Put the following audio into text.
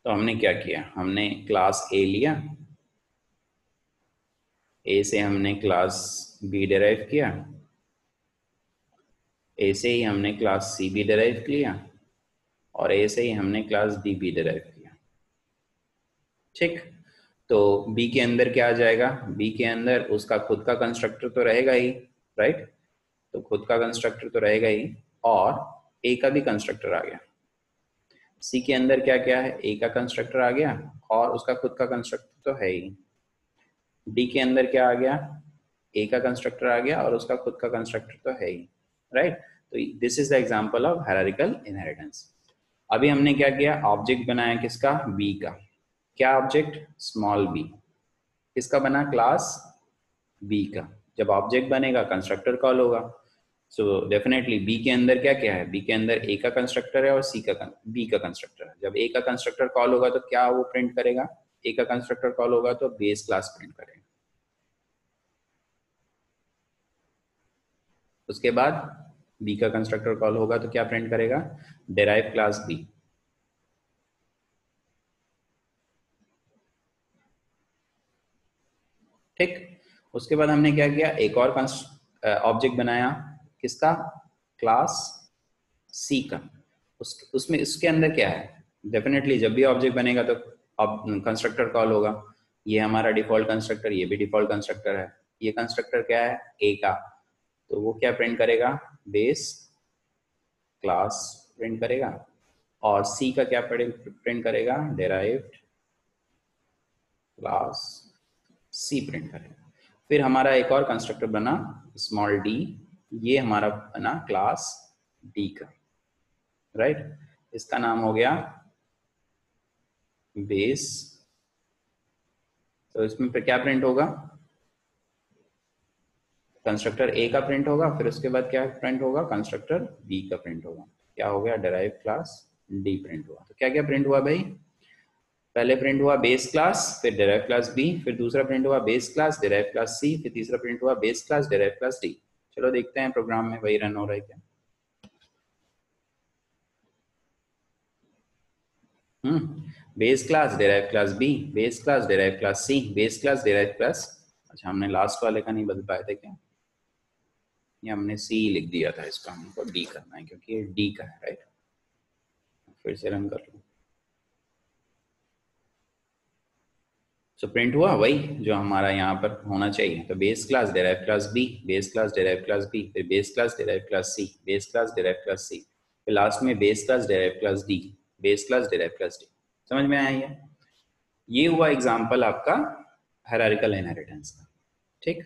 तो हमने क्या किया, हमने क्लास ए लिया, ए से हमने क्लास बी डिराइव किया, ए से ही हमने क्लास सी भी डिराइव किया, और ए से ही हमने क्लास डी भी डिराइव किया। ठीक, तो बी के अंदर क्या आ जाएगा, बी के अंदर उसका खुद का कंस्ट्रक्टर तो रहेगा ही, राइट, तो खुद का कंस्ट्रक्टर तो रहेगा ही, और ए का भी कंस्ट्रक्टर आ गया। सी के अंदर क्या क्या है, ए का कंस्ट्रक्टर आ गया और उसका खुद का कंस्ट्रक्टर तो है ही। डी के अंदर क्या आ गया, ए का कंस्ट्रक्टर आ गया और उसका खुद का कंस्ट्रक्टर तो है ही, राइट। तो this is the example of hierarchical inheritance. अभी हमने क्या किया, ऑब्जेक्ट बनाया किसका, बी का। क्या ऑब्जेक्ट, स्मॉल बी। किसका बना, क्लास बी का। जब ऑब्जेक्ट बनेगा कंस्ट्रक्टर कॉल होगा। सो डेफिनेटली बी के अंदर क्या क्या है, बी के अंदर ए का कंस्ट्रक्टर है और सी का बी का कंस्ट्रक्टर है। जब ए का कंस्ट्रक्टर कॉल होगा तो क्या वो प्रिंट करेगा, ए का कंस्ट्रक्टर कॉल होगा तो बेस क्लास प्रिंट करेगा। उसके बाद बी का कंस्ट्रक्टर कॉल होगा तो क्या प्रिंट करेगा, डेराइव क्लास बी। ठीक, उसके बाद हमने क्या किया, एक और ऑब्जेक्ट बनाया किसका, क्लास सी का। उसमें इसके अंदर क्या है, डेफिनेटली जब भी ऑब्जेक्ट बनेगा तो अब कंस्ट्रक्टर कॉल होगा। ये हमारा डिफॉल्ट कंस्ट्रक्टर, ये भी डिफॉल्ट कंस्ट्रक्टर है। ये कंस्ट्रक्टर क्या है, ए का, तो वो क्या प्रिंट करेगा, बेस क्लास प्रिंट करेगा। और सी का क्या प्रिंट करेगा, डेराइव्ड क्लास सी प्रिंट करेगा। फिर हमारा एक और कंस्ट्रक्टर बना स्मॉल डी, ये हमारा बना क्लास डी का, राइट। इसका नाम हो गया बेस। तो इसमें फिर क्या प्रिंट होगा, कंस्ट्रक्टर ए का प्रिंट होगा, फिर उसके बाद क्या प्रिंट होगा, कंस्ट्रक्टर बी का प्रिंट होगा। क्या हो गया, डेराइव क्लास डी प्रिंट हुआ। तो क्या क्या प्रिंट हुआ भाई, पहले प्रिंट हुआ बेस क्लास, फिर डेराइव क्लास बी, फिर दूसरा प्रिंट हुआ base class derive class C, फिर तीसरा प्रिंट हुआ base class derive class D. चलो देखते हैं प्रोग्राम में वही रन हो रहा है क्या। Base class derive class B, base class derive class C, base class derive class. अच्छा, हमने लास्ट वाले का नहीं बदल पाए थे क्या, ये हमने सी लिख दिया था, इसका हमको डी करना है क्योंकि ये डी का है, राइट। फिर से रन कर लो। सो प्रिंट हुआ वही जो हमारा यहाँ पर होना चाहिए। तो base class derive class B, base class derive class B, फिर base class derive class C, base class derive class C, फिर लास्ट में base class derive class D, base class derive class D. समझ में आया ये हुआ example आपका hierarchical inheritance का। ठीक।